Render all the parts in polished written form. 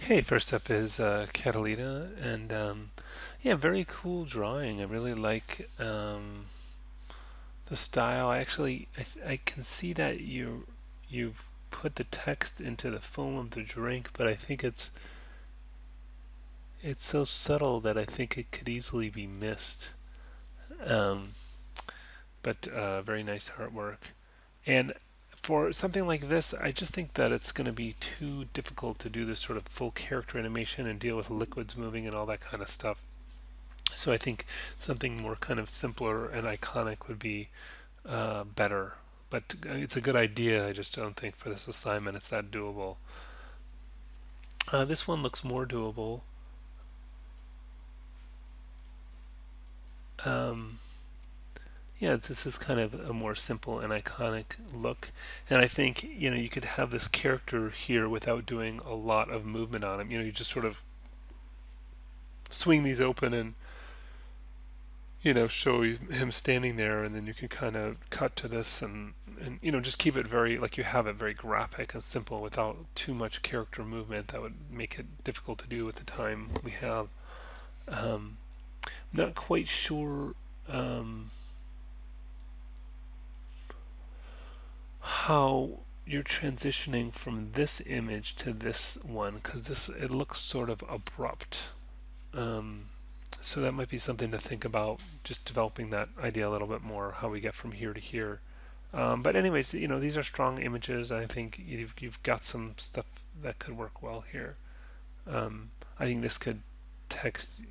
Okay, first up is Catalina, and yeah, very cool drawing. I really like the style. I can see that you've put the text into the foam of the drink, but I think it's so subtle that I think it could easily be missed. Um, but very nice artwork. And for something like this, I just think that it's going to be too difficult to do this sort of full character animation and deal with liquids moving and all that kind of stuff. So I think something more kind of simpler and iconic would be better. But it's a good idea. I just don't think for this assignment it's that doable. This one looks more doable. Um, yeah, this is kind of a more simple and iconic look. And I think, you could have this character here without doing a lot of movement on him. You just sort of swing these open and show him standing there, and then you can kind of cut to this and just keep it very like you have it very graphic and simple without too much character movement. That would make it difficult to do with the time we have. Um, Not quite sure how you're transitioning from this image to this one because this it looks sort of abrupt. Um, so that might be something to think about, just developing that idea a little bit more, how we get from here to here. But anyways, these are strong images. I think you've got some stuff that could work well here. I think this text,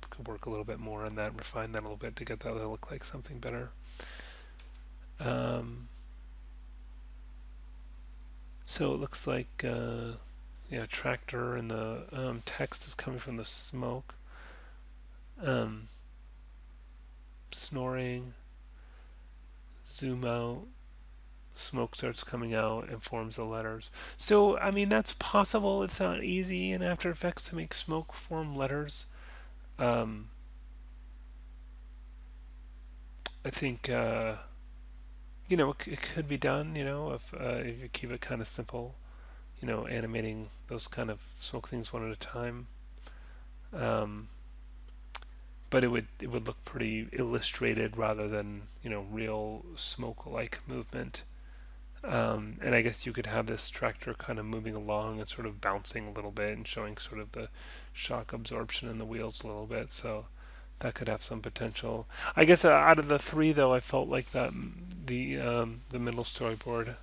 could work a little bit more on that, refine that a little bit to get that to look like something better. Um, so it looks like, yeah, tractor, and the text is coming from the smoke. Um, Snoring, zoom out, smoke starts coming out and forms the letters. So, I mean, that's possible. It's not easy in After Effects to make smoke form letters. Um, I think, it could be done, if you keep it kind of simple, animating those kind of smoke things one at a time. Um, but it would look pretty illustrated rather than, real smoke-like movement. And I guess you could have this tractor kind of moving along and sort of bouncing a little bit and showing sort of the shock absorption in the wheels a little bit. So that could have some potential. I guess out of the three, though, I felt like that the middle storyboard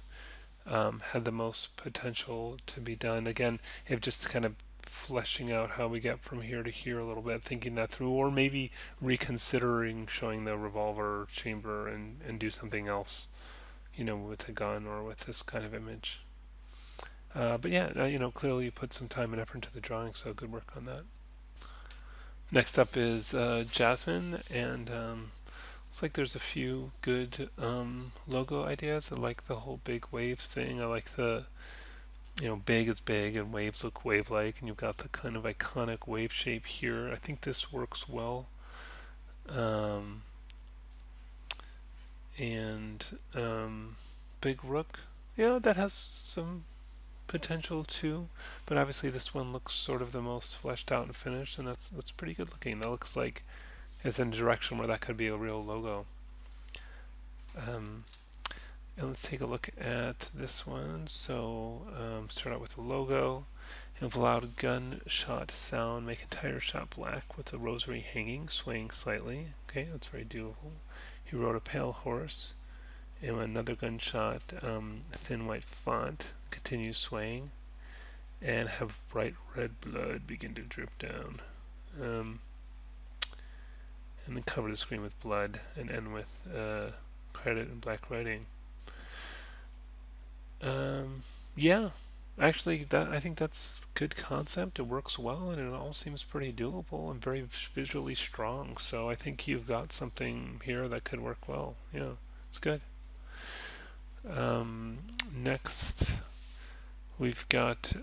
had the most potential to be done. Again, if just kind of fleshing out how we get from here to here a little bit, thinking that through, or maybe reconsidering showing the revolver chamber and do something else, with a gun or with this kind of image. But yeah, clearly you put some time and effort into the drawing, so good work on that. Next up is Jasmine, and looks like there's a few good logo ideas. I like the whole big waves thing. I like the, big is big and waves look wave-like, and you've got the kind of iconic wave shape here. I think this works well. Um, and Big Rook, yeah, that has some potential too, but obviously this one looks sort of the most fleshed out and finished, and that's pretty good looking. That looks like it's in a direction where that could be a real logo. Um, and let's take a look at this one. So start out with the logo. Have loud gunshot sound. Make entire shot black with a rosary hanging, swaying slightly. Okay, that's very doable. He rode a pale horse. And another gunshot, thin white font, continues swaying, and have bright red blood begin to drip down. And then cover the screen with blood and end with credit and black writing. Yeah, actually, I think that's good concept. It works well, and it all seems pretty doable and very visually strong. So I think you've got something here that could work well. Yeah, it's good. Next, we've got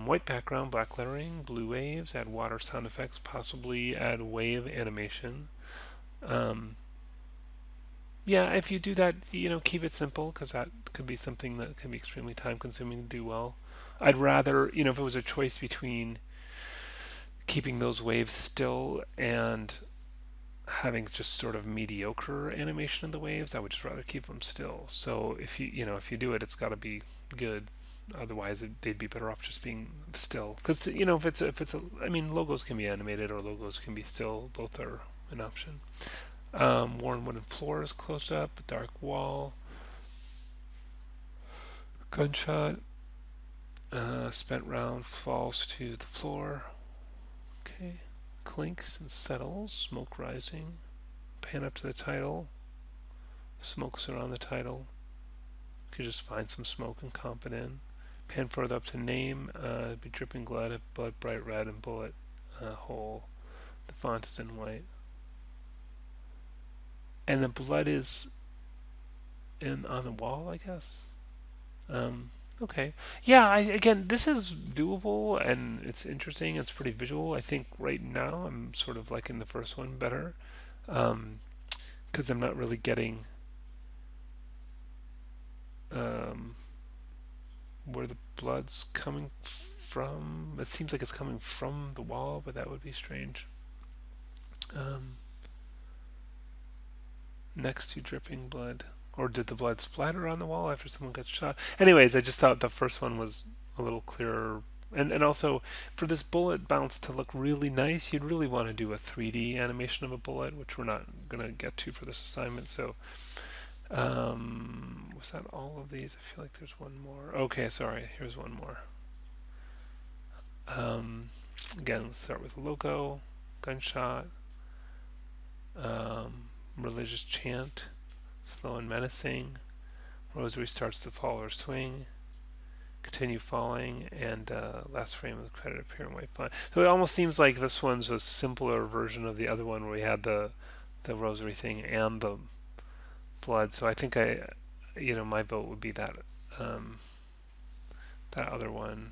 white background, black lettering, blue waves, add water sound effects, possibly add wave animation. Um, yeah, if you do that, keep it simple because that could be something that can be extremely time consuming to do well. I'd rather, if it was a choice between keeping those waves still and having just sort of mediocre animation of the waves, I would just rather keep them still. So if you do it, it's got to be good. Otherwise, they'd be better off just being still. Because I mean, logos can be animated or logos can be still. Both are an option. Worn wooden floors close up, dark wall, gunshot, spent round falls to the floor. Okay, clinks and settles, smoke rising. Pan up to the title, smokes around the title. You could just find some smoke and comp it in. Pan further up to name, be dripping blood bright red and bullet hole. The font is in white. And the blood is on the wall, I guess. Okay. Yeah, again, this is doable and it's interesting. It's pretty visual. I think right now I'm sort of liking the first one better because I'm not really getting where the blood's coming from. It seems like it's coming from the wall, but that would be strange. Next to dripping blood. Or did the blood splatter on the wall after someone got shot? Anyways, I just thought the first one was a little clearer. And also, for this bullet bounce to look really nice, you'd really want to do a 3D animation of a bullet, which we're not going to get to for this assignment. So, was that all of these? I feel like there's one more. Okay, sorry. Here's one more. Again, let's start with logo, gunshot, religious chant, slow and menacing, rosary starts to fall or swing, continue falling, and last frame of the credit appear in white font. So it almost seems like this one's a simpler version of the other one where we had the rosary thing and the blood. So I think my vote would be that that other one,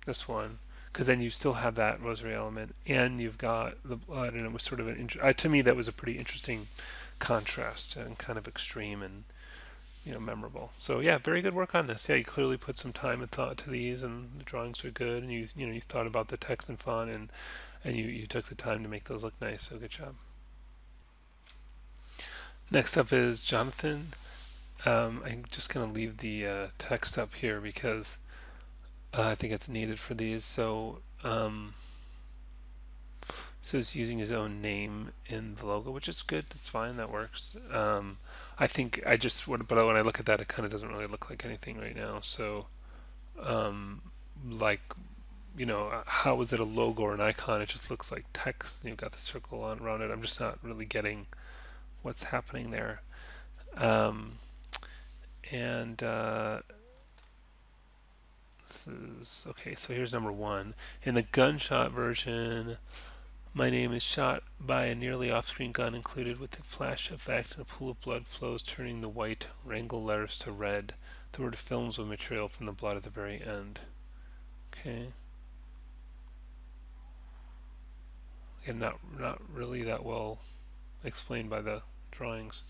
this one, because then you still have that rosary element and you've got the blood, and it was sort of to me that was a pretty interesting contrast and kind of extreme and memorable. So yeah, very good work on this. Yeah, you clearly put some time and thought to these, and the drawings are good, and you thought about the text and font, and you took the time to make those look nice. So good job. Next up is Jonathan. I'm just going to leave the text up here because I think it's needed for these. So says using his own name in the logo, which is good. That's fine. That works. I think but when I look at that, it kind of doesn't really look like anything right now. So, like, how is it a logo or an icon? It just looks like text. You've got the circle around it. I'm just not really getting what's happening there. And this is okay. So here's number one. In the gunshot version, my name is shot by a nearly off-screen gun included with the flash effect, and a pool of blood flows, turning the white Wrangle letters to red. The word films with material from the blood at the very end. Okay. Again, not really that well explained by the drawings.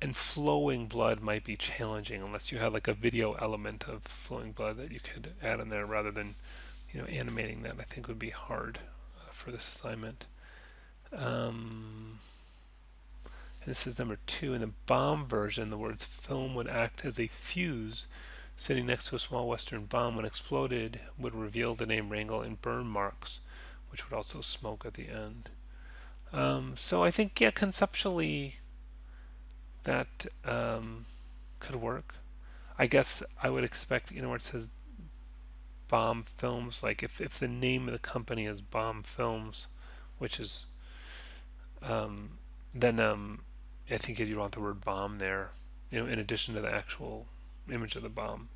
And flowing blood might be challenging unless you had like a video element of flowing blood that you could add in there rather than animating that. I think would be hard for this assignment. And this is number 2. In the bomb version, the words film would act as a fuse sitting next to a small Western bomb. When exploded, would reveal the name Wrangle and burn marks, which would also smoke at the end. So I think, yeah, conceptually that could work. I guess I would expect, where it says Bomb Films, like if the name of the company is Bomb Films, which is then I think you'd want the word bomb there, in addition to the actual image of the bomb.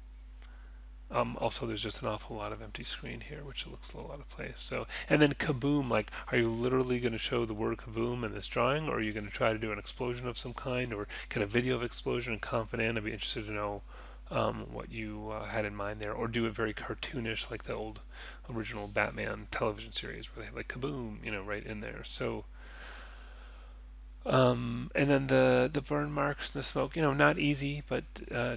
Also, there's just an awful lot of empty screen here, which looks a little out of place. So, and then kaboom, like, are you literally going to show the word kaboom in this drawing, or are you going to try to do an explosion of some kind, or get a video of explosion and comp it in? I'd be interested to know what you had in mind there, or do it very cartoonish, like the old original Batman television series, where they have like kaboom, right in there. So, And then the burn marks and the smoke, not easy, but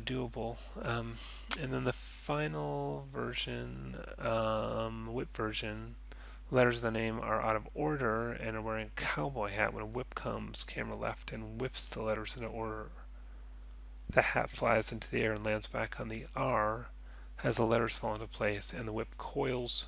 doable. And then the final version, whip version, letters of the name are out of order and are wearing a cowboy hat. When a whip comes, camera left and whips the letters into order. The hat flies into the air and lands back on the R as the letters fall into place, and the whip coils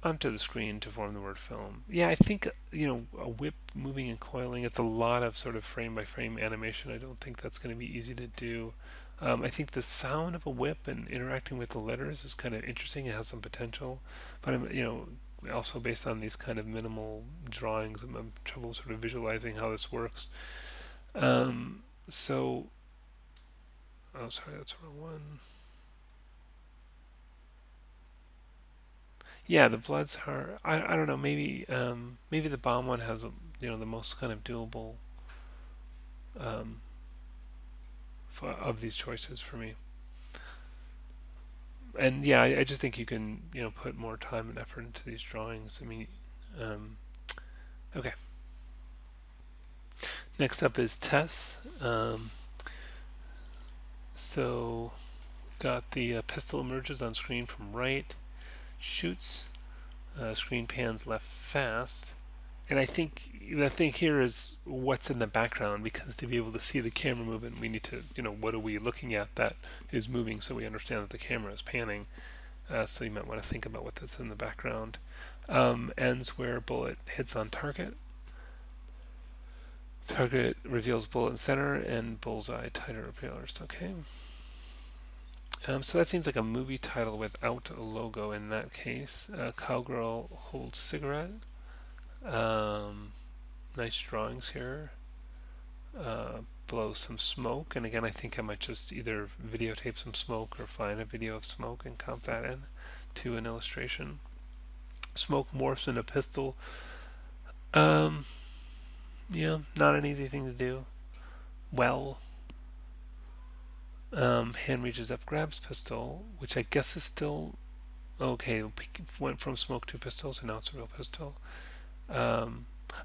onto the screen to form the word film. Yeah, I think, a whip moving and coiling, it's a lot of sort of frame by frame animation. I don't think that's going to be easy to do. I think the sound of a whip and interacting with the letters is kind of interesting. It has some potential, but also based on these kind of minimal drawings, I'm having trouble sort of visualizing how this works. So, oh, sorry, that's the wrong one. Yeah, the Blood's Heart. I don't know. Maybe the bomb one has the most kind of doable um, of these choices for me. And yeah, I just think you can put more time and effort into these drawings. I mean, um, okay. Next up is Tess. So got the pistol emerges on screen from right, shoots, screen pans left fast. And I think the thing here is what's in the background, because to be able to see the camera movement, we need to, what are we looking at that is moving, so we understand that the camera is panning. So you might want to think about what that's in the background. Ends where bullet hits on target. Target reveals bullet in center, and bullseye tighter revealers. Okay. So that seems like a movie title without a logo in that case. Cowgirl holds cigarette. Nice drawings here. Blow some smoke, and again I think I might just either videotape some smoke or find a video of smoke and count that in to an illustration. Smoke morphs into pistol. Yeah, not an easy thing to do. Well, hand reaches up, grabs pistol, which I guess is still okay. Went from smoke to pistol, so now it's a real pistol. I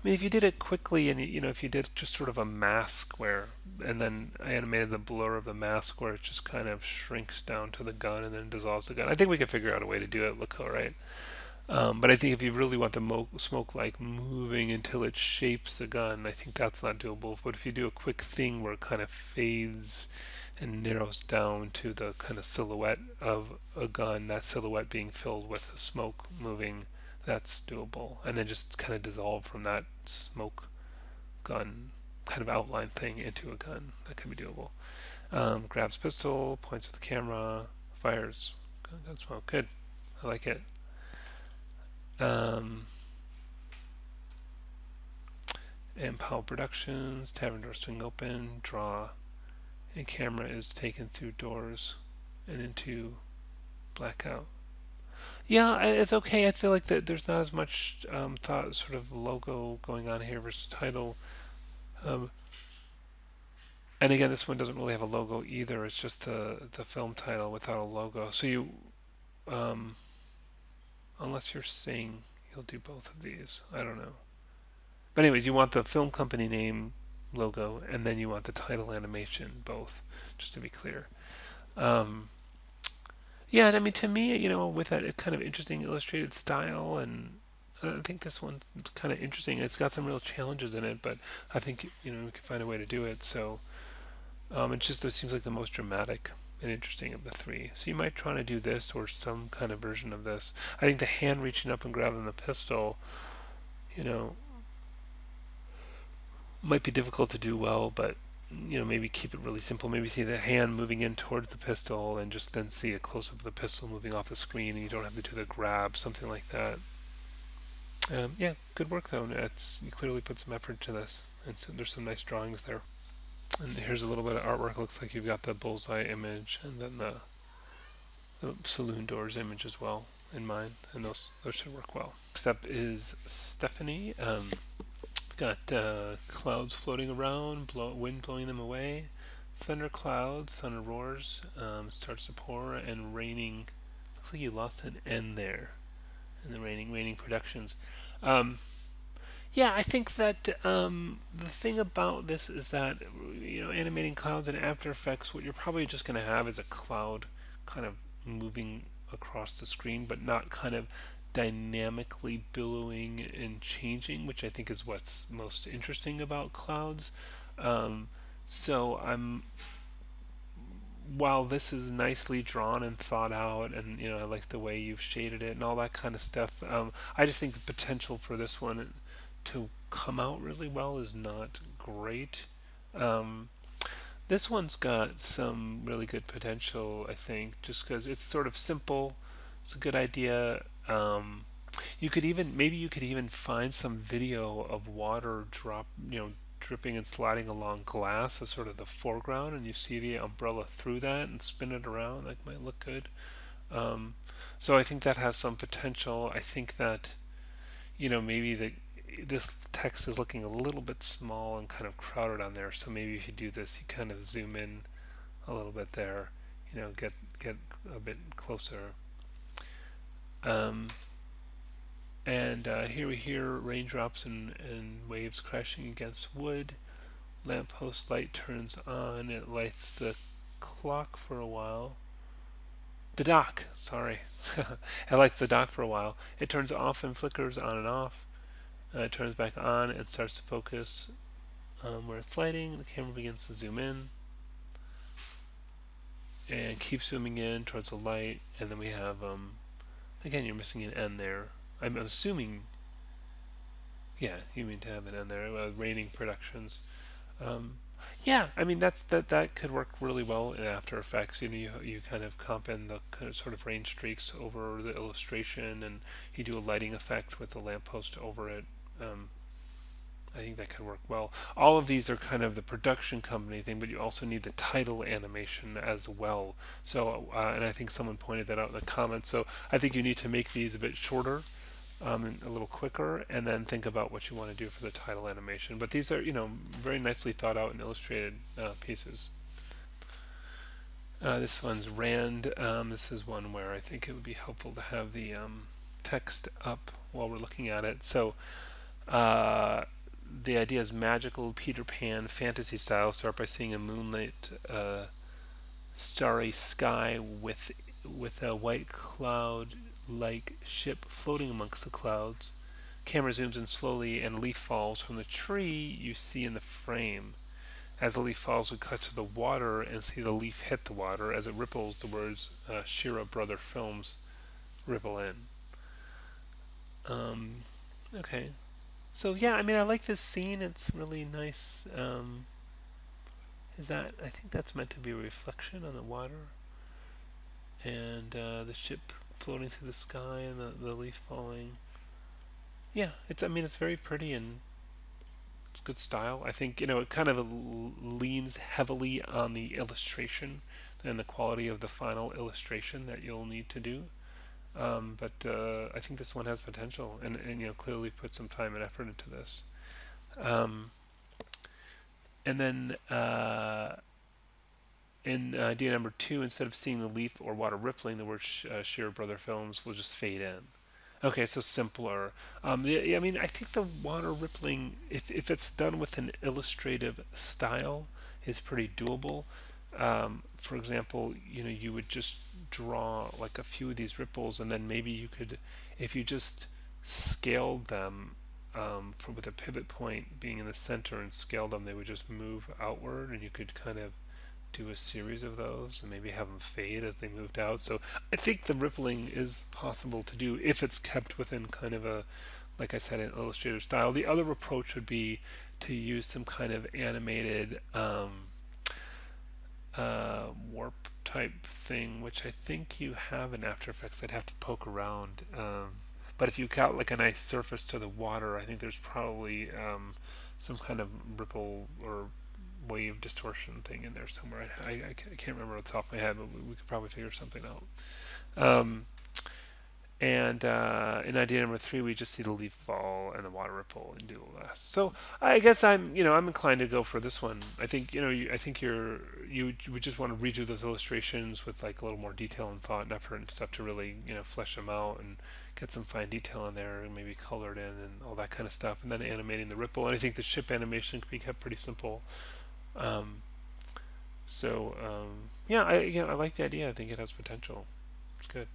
mean, if you did it quickly, and if you did just sort of a mask and then I animated the blur of the mask where it just kind of shrinks down to the gun and then dissolves the gun, I think we could figure out a way to do it look all right. But I think if you really want the smoke like moving until it shapes the gun, I think that's not doable. But if you do a quick thing where it kind of fades and narrows down to the kind of silhouette of a gun, that silhouette being filled with the smoke moving, that's doable. And then just kind of dissolve from that smoke gun kind of outline thing into a gun. That could be doable. Grabs pistol, points at the camera, fires. Gun smoke. Good. I like it. And Powell Productions, tavern door swing open, draw, and camera is taken through doors and into blackout. Yeah, it's okay. I feel like there's not as much thought, sort of logo going on here versus title. Um, and again, this one doesn't really have a logo either. It's just the film title without a logo. So um, unless you're saying you'll do both of these, I don't know. But anyways, you want the film company name logo, and then you want the title animation both, just to be clear. Um, yeah, and I mean, to me, with that kind of interesting illustrated style, and I think this one's kind of interesting. It's got some real challenges in it, but I think we can find a way to do it. So it seems like the most dramatic and interesting of the three. So you might try to do this or some kind of version of this. I think the hand reaching up and grabbing the pistol, you know, might be difficult to do well, but maybe keep it really simple. Maybe see the hand moving in towards the pistol and just then see a close up of the pistol moving off the screen, and you don't have to do the grab, something like that. Yeah, good work though. You clearly put some effort into this, and so there's some nice drawings there. And here's a little bit of artwork. Looks like you've got the bullseye image and then the saloon doors image as well in mind, and those should work well. Next up is Stephanie. Got clouds floating around, wind blowing them away, thunder clouds, thunder roars, starts to pour, and raining. Looks like you lost an N there in the raining productions. Um, Yeah, I think that the thing about this is that animating clouds in After Effects, what you're probably just going to have is a cloud kind of moving across the screen, but not kind of dynamically billowing and changing, which I think is what's most interesting about clouds. Um, so I'm while this is nicely drawn and thought out, and I like the way you've shaded it and all that kind of stuff, I just think the potential for this one to come out really well is not great. Um, this one's got some really good potential, I think, just because it's sort of simple. It's a good idea. You could even maybe you could even find some video of water dripping and sliding along glass as sort of the foreground, and you see the umbrella through that and spin it around. That might look good. Um, so I think that has some potential. I think that maybe this text is looking a little bit small and kind of crowded on there. So maybe if you do this, you kind of zoom in a little bit there. Get a bit closer. Um, and here we hear raindrops and waves crashing against wood. Lamppost light turns on. It lights the clock for a while. The dock, sorry. It lights the dock for a while. It turns off and flickers on and off. It turns back on and starts to focus where it's lighting. The camera begins to zoom in and keeps zooming in towards the light. And then we have, again, you're missing an N there. I'm assuming, yeah, you mean to have an N there. Raining Productions. Um, yeah, I mean that could work really well in After Effects. You kind of comp in the kind of sort of rain streaks over the illustration, and you do a lighting effect with the lamppost over it. Um, I think that could work well. All of these are kind of the production company thing, but you also need the title animation as well. So, and I think someone pointed that out in the comments. So I think you need to make these a bit shorter, and a little quicker, and then think about what you want to do for the title animation. But these are, very nicely thought out and illustrated pieces. This one's Rand. This is one where I think it would be helpful to have the text up while we're looking at it. So uh, the idea is magical Peter Pan fantasy style. Start by seeing a moonlit, starry sky with a white cloud-like ship floating amongst the clouds. Camera zooms in slowly, and a leaf falls from the tree you see in the frame. As the leaf falls, we cut to the water and see the leaf hit the water. As it ripples, the words Shira Brother Films ripple in. Um, okay. So yeah, I mean, I like this scene. It's really nice. I think that's meant to be a reflection on the water and the ship floating through the sky and the leaf falling. Yeah, it's very pretty and it's good style. I think it kind of leans heavily on the illustration and the quality of the final illustration that you'll need to do. But I think this one has potential, and clearly put some time and effort into this. Um, and then in idea number two, instead of seeing the leaf or water rippling, the word Shearer Brother Films will just fade in. Okay, so simpler. Yeah, I mean, I think the water rippling, if it's done with an illustrative style, is pretty doable. For example, you would just draw like a few of these ripples, and then maybe you could, if you just scaled them with a pivot point being in the center and scaled them, they would just move outward, and you could kind of do a series of those and maybe have them fade as they moved out. So I think the rippling is possible to do if it's kept within kind of a, like I said, an illustrator style. The other approach would be to use some kind of animated warp type thing, which I think you have in After Effects. I'd have to poke around. But if you got like a nice surface to the water, I think there's probably some kind of ripple or wave distortion thing in there somewhere. I can't remember off the top of my head, but we could probably figure something out. Um, And in idea number 3, we just see the leaf fall and the water ripple and do the rest. So I guess I'm inclined to go for this one. I think, I think you would just want to redo those illustrations with like a little more detail and thought and effort and stuff to really, flesh them out and get some fine detail in there and maybe colored in and all that kind of stuff. And then animating the ripple. And I think the ship animation can be kept pretty simple. Um, yeah, I like the idea. I think it has potential. It's good.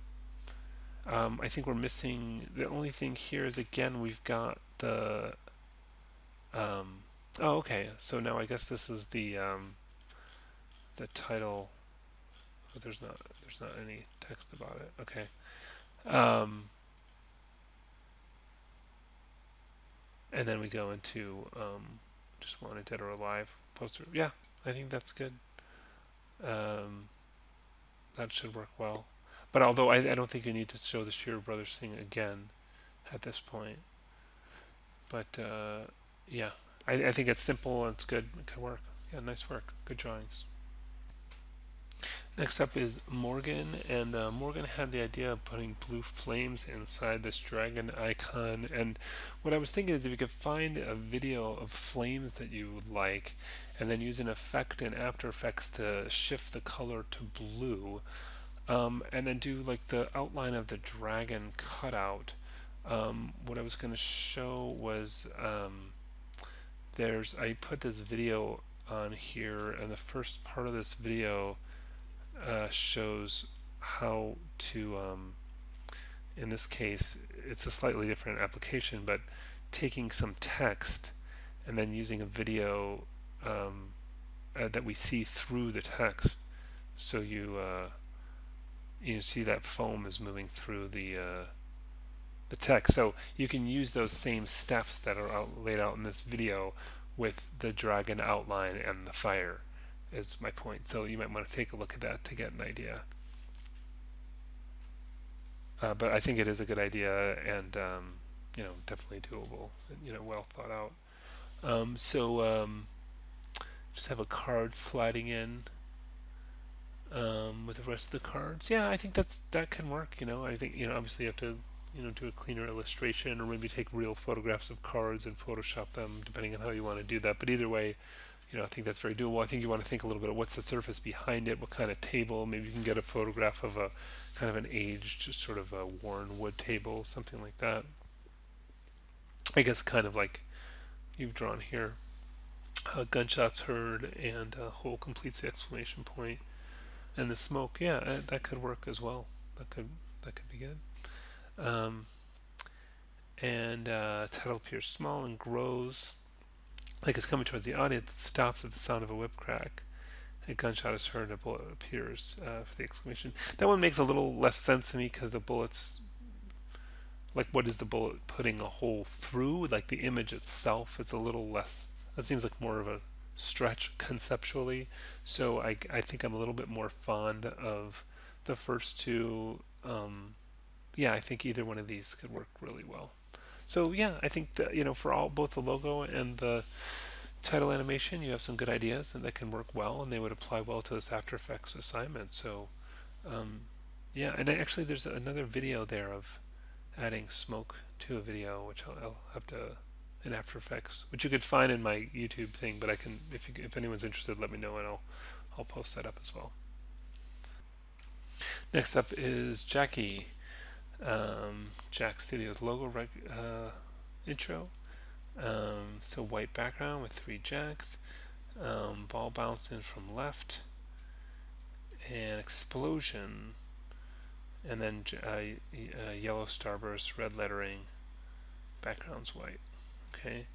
I think we're missing. The only thing here is again we've got the. Oh, okay. So now I guess this is the title. But there's not any text about it. Okay. Um, and then we go into just wanted dead or alive poster. Yeah, I think that's good. Um, that should work well. But although I don't think you need to show the Shearer Brothers thing again at this point. But yeah, I think it's simple and it's good. It could work. Yeah, nice work. Good drawings. Next up is Morgan, and Morgan had the idea of putting blue flames inside this dragon icon. And what I was thinking is if you could find a video of flames that you would like, and then use an effect in After Effects to shift the color to blue, and then do like the outline of the dragon cutout. What I was going to show was I put this video on here, and the first part of this video shows how to, in this case, it's a slightly different application, but taking some text and then using a video that we see through the text. So you see that foam is moving through the text. So you can use those same steps that are laid out in this video with the dragon outline and the fire is my point. So you might want to take a look at that to get an idea. But I think it is a good idea and definitely doable and well thought out. Just have a card sliding in with the rest of the cards. Yeah, I think that can work. I think obviously you have to do a cleaner illustration or maybe take real photographs of cards and Photoshop them depending on how you want to do that. But either way, I think that's very doable. I think you want to think a little bit of what's the surface behind it, what kind of table. Maybe you can get a photograph of a kind of an aged, sort of a worn wood table, something like that. I guess kind of like you've drawn here. Gunshots heard and hole completes the exclamation point, and the smoke. Yeah, that could work as well. That could be good. Um, and title appears small and grows like it's coming towards the audience. It stops at the sound of a whip crack. A gunshot is heard and a bullet appears for the exclamation. That one makes a little less sense to me because the bullets, like what is the bullet putting a hole through? Like the image itself, it's a little less, that seems like more of a stretch conceptually. So I think I'm a little bit more fond of the first two. Yeah, I think either one of these could work really well. So yeah, I think that for both the logo and the title animation, you have some good ideas and that can work well, and they would apply well to this After Effects assignment. So yeah, and actually there's another video there of adding smoke to a video, which I'll have to in After Effects, which you could find in my YouTube thing. But I can, if anyone's interested, let me know and I'll post that up as well. Next up is Jackie. Jack Studios logo intro. So white background with 3 jacks. Ball bounced in from left. And explosion. And then yellow starburst, red lettering. Background's white. Okay.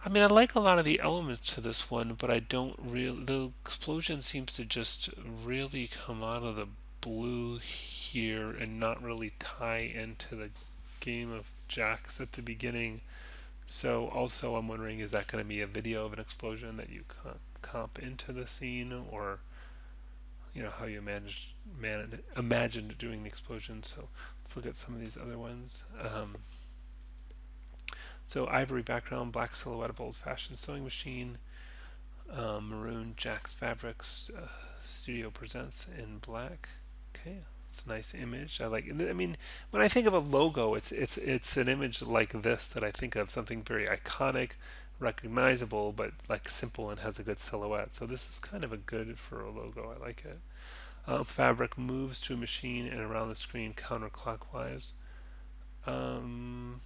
I mean, I like a lot of the elements to this one, but I don't really. The explosion seems to just really come out of the blue here and not really tie into the game of jacks at the beginning. So, also, I'm wondering, is that going to be a video of an explosion that you comp into the scene, or how you imagined doing the explosion? So, let's look at some of these other ones. So ivory background, black silhouette of old-fashioned sewing machine, Maroon Jack's Fabrics Studio presents in black. Okay, it's a nice image. I like. I mean, when I think of a logo, it's an image like this that I think of something very iconic, recognizable, but like simple and has a good silhouette. So this is kind of a good for a logo. I like it. Fabric moves to a machine and around the screen counterclockwise. Um,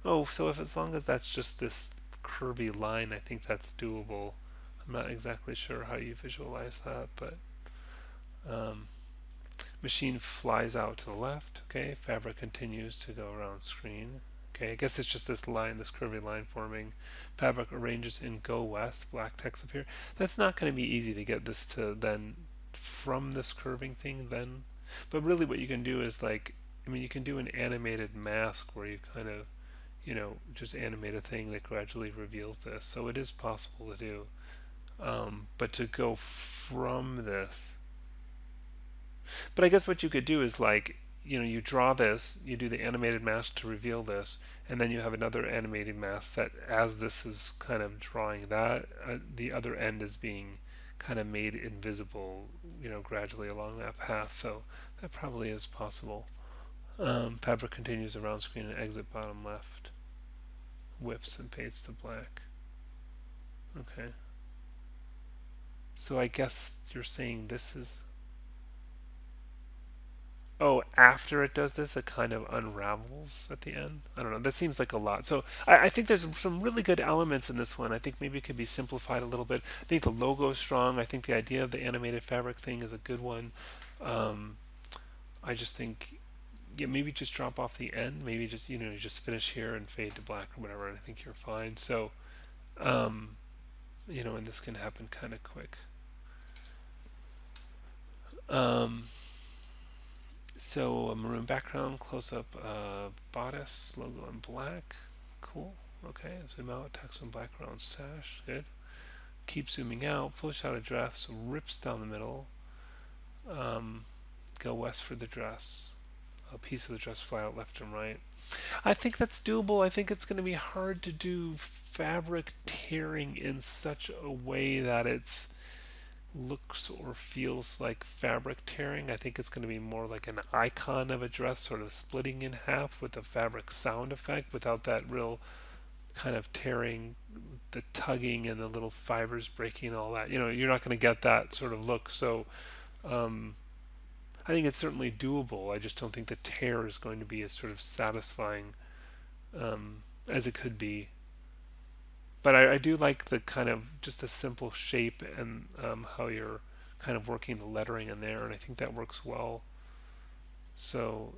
oh, so if as long as that's just this curvy line, I think that's doable. I'm not exactly sure how you visualize that, but um, machine flies out to the left. Okay, fabric continues to go around screen. Okay, I guess it's just this line, this curvy line forming. Fabric arranges in go west. Black text appear. That's not going to be easy to get this to then from this curving thing then. But really, what you can do is like, I mean, you can do an animated mask where you kind of, just animate a thing that gradually reveals this. So it is possible to do. But to go from this, but I guess what you could do is like, you draw this, you do the animated mask to reveal this, and then you have another animated mask that, as this is kind of drawing that, the other end is being kind of made invisible, gradually along that path. So that probably is possible. Fabric continues around screen and exit bottom left. Whips and fades to black. Okay. So I guess you're saying this is. Oh, after it does this, it kind of unravels at the end. I don't know. That seems like a lot. So I think there's some really good elements in this one. I think maybe it could be simplified a little bit. I think the logo is strong. I think the idea of the animated fabric thing is a good one. Um, I just think, yeah, maybe just drop off the end. Maybe just, you just finish here and fade to black or whatever, and I think you're fine. So, um, and this can happen kind of quick. Um, So a maroon background, close up bodice, logo in black. Cool. Okay, zoom out, text in background, sash. Good. Keep zooming out, full shot of dress, rips down the middle. Go west for the dress. A piece of the dress fly out left and right. I think that's doable. I think it's going to be hard to do fabric tearing in such a way that it's looks or feels like fabric tearing. I think it's going to be more like an icon of a dress sort of splitting in half with a fabric sound effect without that real kind of tearing, the tugging and the little fibers breaking and all that. You're not going to get that sort of look. So I think it's certainly doable. I just don't think the tear is going to be as sort of satisfying as it could be. But I do like the kind of just the simple shape and how you're kind of working the lettering in there, and I think that works well. So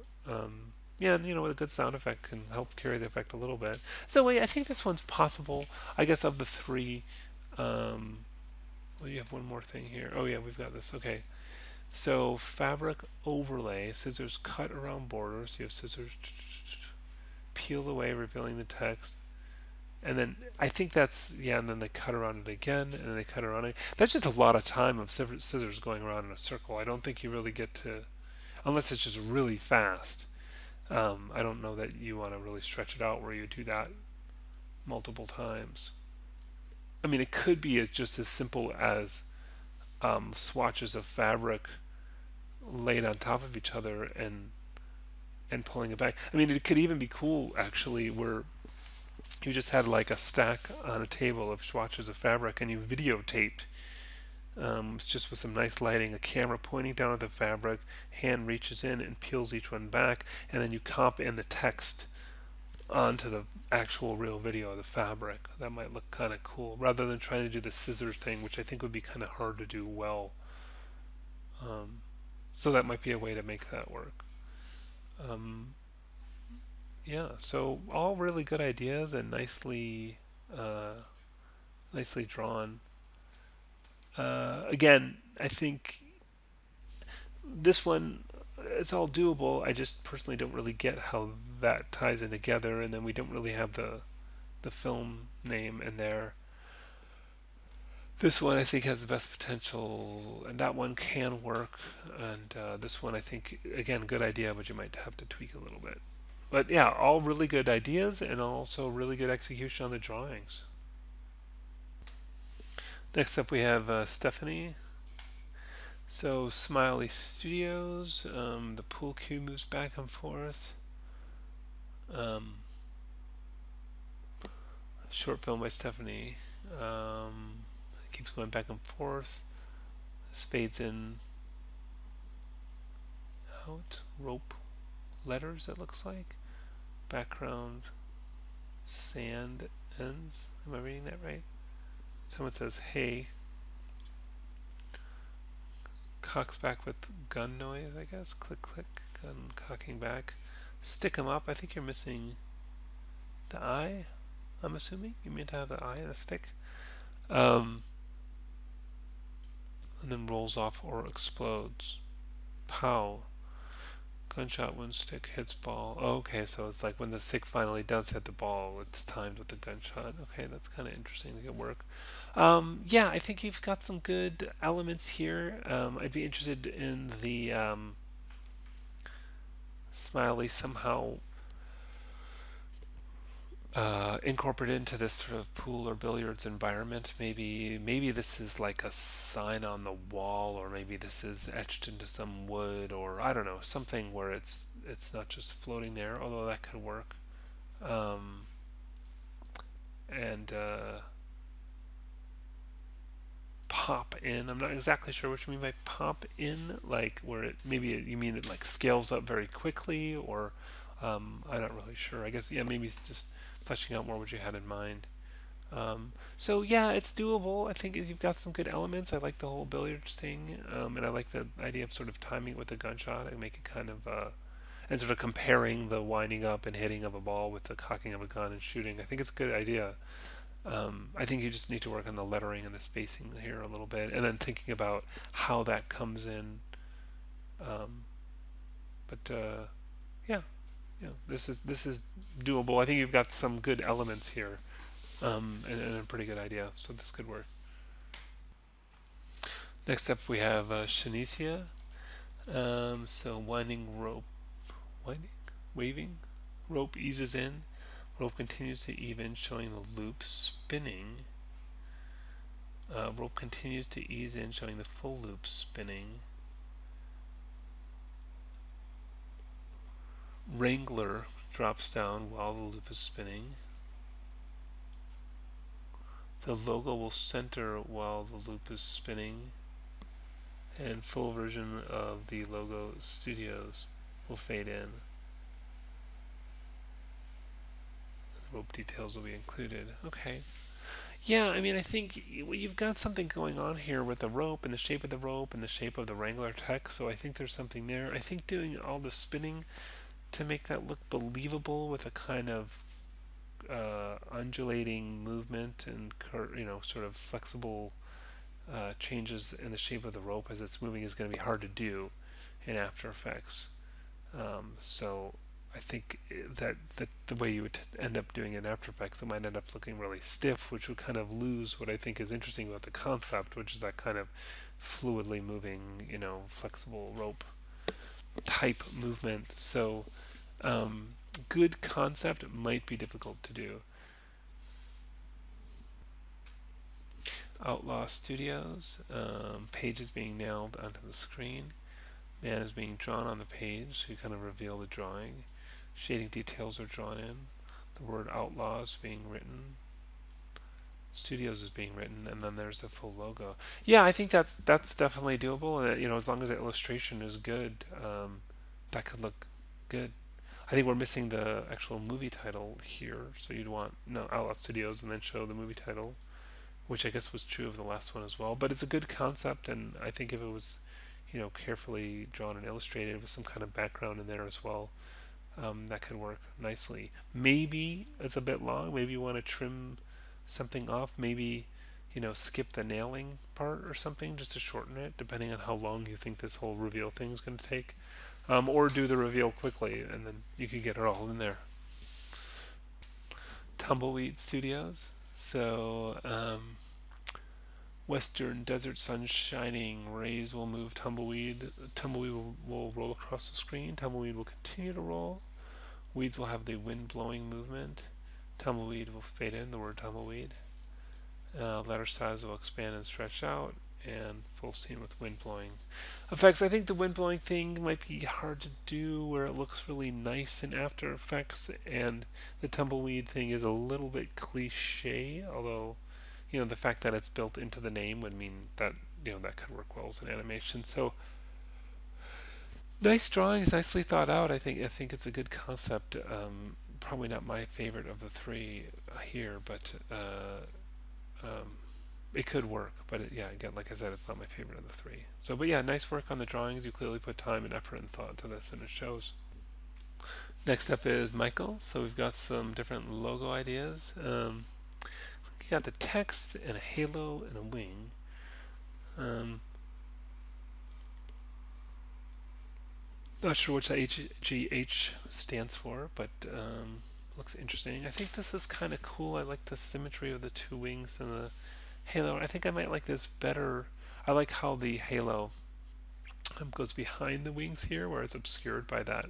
yeah, with a good sound effect can help carry the effect a little bit. So I think this one's possible. I guess of the three, well, you have one more thing here. Oh yeah, we've got this. Okay, so fabric overlay, scissors cut around borders. You have scissors peel away, revealing the text. And then I think that's, yeah, and then they cut around it again, and then they cut around it. That's just a lot of time of scissors going around in a circle. I don't think you really get to, unless it's just really fast. I don't know that you want to really stretch it out where you do that multiple times. I mean, it could be just as simple as swatches of fabric laid on top of each other and pulling it back. I mean, it could even be cool, actually, where you just had like a stack on a table of swatches of fabric and you videotaped it's just with some nice lighting, a camera pointing down at the fabric, hand reaches in and peels each one back, and then you comp in the text onto the actual real video of the fabric. That might look kind of cool rather than trying to do the scissors thing, which I think would be kind of hard to do well. So that might be a way to make that work. Yeah, so all really good ideas and nicely drawn. Again, I think this one, it's all doable. I just personally don't really get how that ties in together, and then we don't really have the film name in there. This one I think has the best potential, and that one can work. And this one I think, again, good idea, but you might have to tweak a little bit. But yeah, all really good ideas and also really good execution on the drawings. Next up we have Stephanie. So Smiley Studios. The pool cue moves back and forth. Um, Short film by Stephanie. It keeps going back and forth. This fades in, out. Rope letters, it looks like. Background sand ends. Am I reading that right? Someone says, hey. Cocks back with gun noise, I guess. Click, click. Gun cocking back. Stick 'em up. I think you're missing the eye. I'm assuming you mean to have the eye and a stick. Um, and then rolls off or explodes. Pow. Gunshot when stick hits ball. Oh, okay, so it's like when the stick finally does hit the ball, it's timed with the gunshot. Okay, that's kind of interesting. That could work. Yeah, I think you've got some good elements here. I'd be interested in the Smiley somehow incorporated into this sort of pool or billiards environment. Maybe this is like a sign on the wall, or maybe this is etched into some wood, or I don't know, something where it's not just floating there. Although that could work. Um, and Pop in. I'm not exactly sure what you mean by pop in. Like where you mean it like scales up very quickly, or I'm not really sure. I guess yeah, maybe just fleshing out more what you had in mind. So yeah, it's doable. I think you've got some good elements. I like the whole billiards thing, and I like the idea of sort of timing it with a gunshot and make it kind of and sort of comparing the winding up and hitting of a ball with the cocking of a gun and shooting. I think it's a good idea. I think you just need to work on the lettering and the spacing here a little bit, and then thinking about how that comes in. Um, but yeah, yeah, this is doable. I think you've got some good elements here, and a pretty good idea. So this could work. Next up, we have Shanicia. So winding rope, winding, waving, rope eases in. Rope continues to even, showing the loop spinning. Rope continues to ease in, showing the full loop spinning. Wrangler drops down while the loop is spinning. The logo will center while the loop is spinning. And full version of the logo studios will fade in. The rope details will be included. Okay. Yeah, I mean, I think you've got something going on here with the rope and the shape of the rope and the shape of the Wrangler text, so I think there's something there. I think doing all the spinning to make that look believable with a kind of undulating movement and sort of flexible changes in the shape of the rope as it's moving is going to be hard to do in After Effects. So I think that the way you would end up doing it in After Effects, it might end up looking really stiff, which would kind of lose what I think is interesting about the concept, which is that kind of fluidly moving, flexible rope type movement. So good concept might be difficult to do. Outlaw Studios, page is being nailed onto the screen. Man is being drawn on the page, so you kind of reveal the drawing. Shading details are drawn in. The word outlaw is being written. Studios is being written, and then there's the full logo. Yeah, I think that's definitely doable. As long as the illustration is good, that could look good. I think we're missing the actual movie title here, so you'd want Outlaw Studios and then show the movie title, which I guess was true of the last one as well. But it's a good concept, and I think if it was, carefully drawn and illustrated with some kind of background in there as well, that could work nicely. Maybe it's a bit long. Maybe you want to trim something off. Maybe, skip the nailing part or something just to shorten it, depending on how long you think this whole reveal thing is going to take. Or do the reveal quickly, and then you can get it all in there. Tumbleweed Studios. So, Western desert sun shining. Rays will move tumbleweed. Tumbleweed will roll across the screen. Tumbleweed will continue to roll. Weeds will have the wind blowing movement. Tumbleweed will fade in, the word tumbleweed. Letter size will expand and stretch out, and full scene with wind blowing effects. I think the wind blowing thing might be hard to do where it looks really nice in After Effects, and the tumbleweed thing is a little bit cliche, although the fact that it's built into the name would mean that that could work well as an animation. So nice drawings, nicely thought out. I think it's a good concept. Probably not my favorite of the three here, but it could work. But yeah, again, like I said, it's not my favorite of the three. So, but yeah, nice work on the drawings. You clearly put time and effort and thought into this, and it shows. Next up is Michael. So we've got some different logo ideas. You got the text and a halo and a wing. Not sure what HGH stands for, but looks interesting. I think this is kind of cool. I like the symmetry of the two wings and the halo. I think I might like this better. I like how the halo goes behind the wings here, where it's obscured by that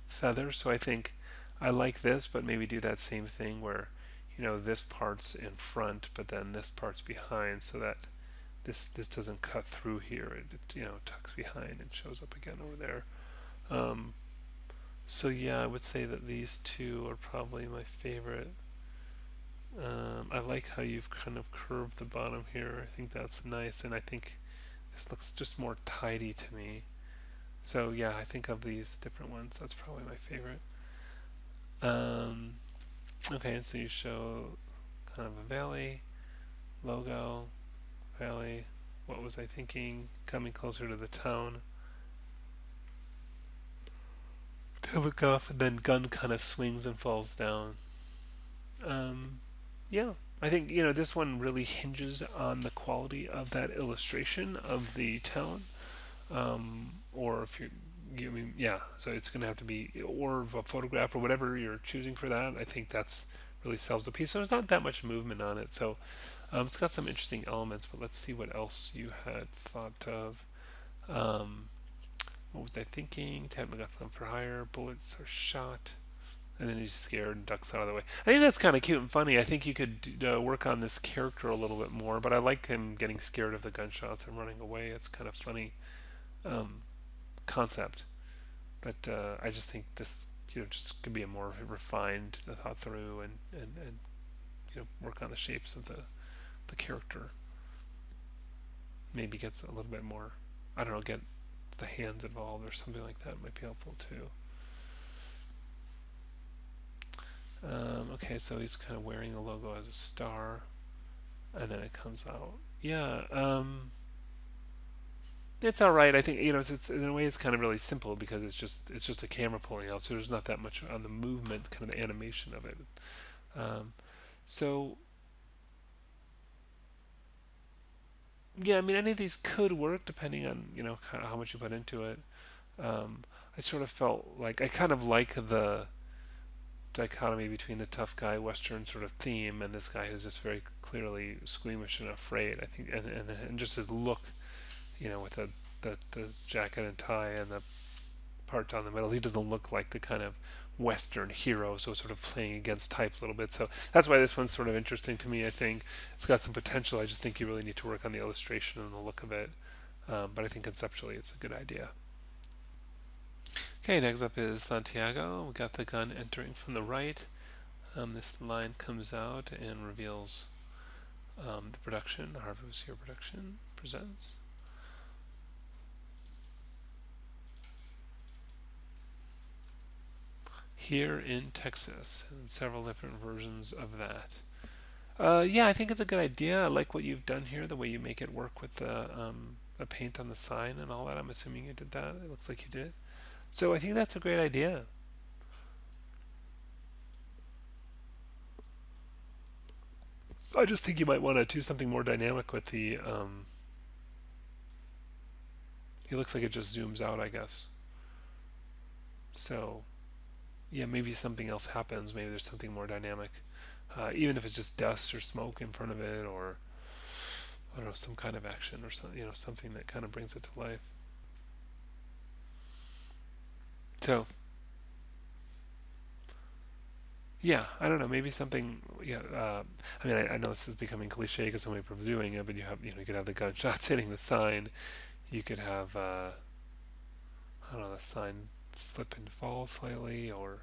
feather. So I think I like this, but maybe do that same thing where this part's in front, but then this part's behind, so that this doesn't cut through here. It tucks behind and shows up again over there. So yeah, I would say that these two are probably my favorite. I like how you've kind of curved the bottom here. I think that's nice, and I think this looks just more tidy to me. So yeah, I think of these different ones, that's probably my favorite. Okay, and so you show kind of a valley, logo, valley. What was I thinking? Coming closer to the town. Tabak off, and then gun kind of swings and falls down. Yeah, I think this one really hinges on the quality of that illustration of the town, or if I mean, yeah, so it's going to have to be or a photograph or whatever you're choosing for that. I think that's really sells the piece. So there's not that much movement on it, so it's got some interesting elements. But let's see what else you had thought of. What was I thinking? Ted McGuffin for hire. Bullets are shot. And then he's scared and ducks out of the way. I think that's kind of cute and funny. I think you could work on this character a little bit more, but I like him getting scared of the gunshots and running away. It's kind of funny concept. But I just think this just could be a more refined thought through and work on the shapes of the character. Maybe gets a little bit more, I don't know, get the hands involved or something like that might be helpful too. Okay, so he's kind of wearing the logo as a star, and then it comes out. Yeah, it's all right. I think it's in a way it's kind of really simple because it's just a camera pulling out, so there's not that much on the movement, kind of the animation of it. So yeah, I mean any of these could work depending on kind of how much you put into it. I sort of felt like I kind of like the dichotomy between the tough guy Western sort of theme and this guy who's just very clearly squeamish and afraid. I think, and just his look, with the jacket and tie and the part down the middle, he doesn't look like the kind of Western hero, so sort of playing against type a little bit. So that's why this one's sort of interesting to me. I think it's got some potential. I just think you really need to work on the illustration and the look of it. But I think conceptually it's a good idea. Okay, next up is Santiago. We got the gun entering from the right. This line comes out and reveals the production. Harvey Was Here production presents. Here in Texas, and several different versions of that. Yeah, I think it's a good idea. I like what you've done here, the way you make it work with the paint on the sign and all that. I'm assuming you did that. It looks like you did. So I think that's a great idea. I just think you might want to do something more dynamic with the. It looks like it just zooms out, I guess. So, yeah, maybe something else happens. Maybe there's something more dynamic, even if it's just dust or smoke in front of it, or I don't know, some kind of action or something. Something that kind of brings it to life. So Yeah, I don't know. Maybe something. Yeah, I mean, I know this is becoming cliche because so many people are doing it, but you could have the gunshots hitting the sign. You could have, I don't know, the sign slip and fall slightly, or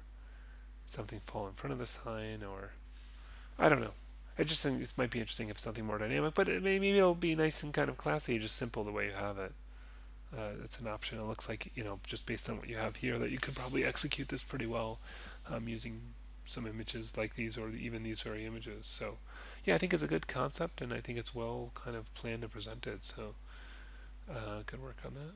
something fall in front of the sign, or I don't know. I just think it might be interesting if something more dynamic, but maybe it'll be nice and kind of classy, just simple the way you have it. It's an option. It looks like, just based on what you have here, that you could probably execute this pretty well using some images like these or even these very images. So, yeah, I think it's a good concept, and I think it's well kind of planned and presented. So, good work on that.